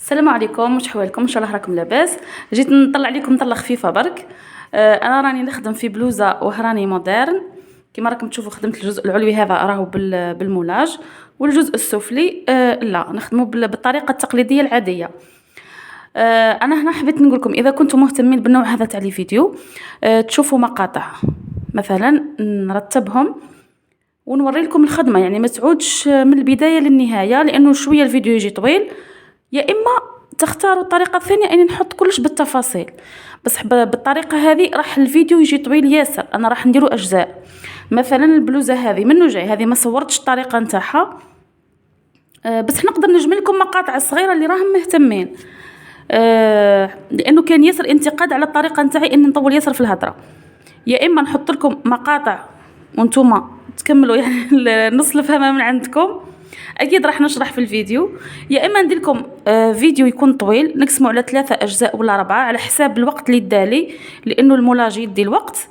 السلام عليكم، واش حوالكم؟ ان شاء الله راكم لاباس. جيت نطلع عليكم طله خفيفه برك. انا راني نخدم في بلوزه وهراني مودرن. كما راكم تشوفوا خدمت الجزء العلوي هذا راهو بالمولاج، والجزء السفلي لا نخدمه بالطريقه التقليديه العاديه. انا هنا حبيت نقول لكم اذا كنتم مهتمين بالنوع هذا تاع لي فيديو، تشوفوا مقاطع مثلا نرتبهم ونوري لكم الخدمه، يعني ما تعودش من البدايه للنهايه لانه شويه الفيديو يجي طويل. يا اما تختاروا الطريقه الثانيه اني نحط كلش بالتفاصيل، بس بالطريقه هذه راح الفيديو يجي طويل ياسر. انا راح نديروا اجزاء. مثلا البلوزه هذه منو جاي، هذه ما صورتش الطريقه نتاعها، بس نقدر نجمل لكم مقاطع الصغيره اللي راهم مهتمين، لانه كان ياسر انتقاد على الطريقه نتاعي اني نطول ياسر في الهضره. يا اما نحط لكم مقاطع وانتم تكملوا يعني نص الفهمه من عندكم، اكيد راح نشرح في الفيديو. يا اما ندير لكم فيديو يكون طويل نقسمه على 3 اجزاء ولا 4 على حساب الوقت اللي دالي، لانه المولاج يدي الوقت.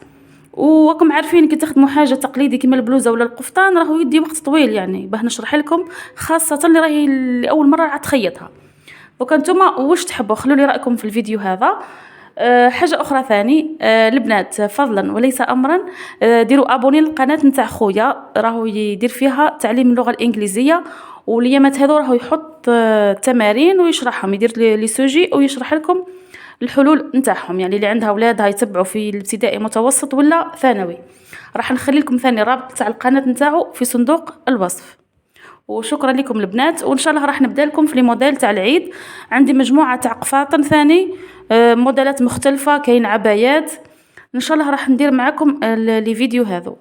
وكم عارفين كي تخدموا حاجه تقليدي كيما البلوزه ولا القفطان راهو يدي وقت طويل، يعني باه نشرح لكم، خاصه اللي راهي لاول مره راح تخيطها. دوكا نتوما واش تحبوا خلوا لي رايكم في الفيديو هذا. حاجه اخرى ثاني، البنات فضلا وليس امرا، ديروا ابوني للقناه نتاع خويا، راهو يدير فيها تعليم اللغه الانجليزيه، والايامات هذو راهو يحط تمارين ويشرحهم، يدير لي سوجي ويشرح لكم الحلول نتاعهم، يعني اللي عندها اولادها يتبعوا في الابتدائي متوسط ولا ثانوي. راح نخلي لكم ثاني رابط تاع القناه نتاعو في صندوق الوصف. وشكرا لكم البنات، وان شاء الله راح نبدا لكم في لي موديل تاع العيد. عندي مجموعه تاع قفاطن ثاني، موديلات مختلفه، كاين عبايات. ان شاء الله راح ندير معكم لي فيديو هذو.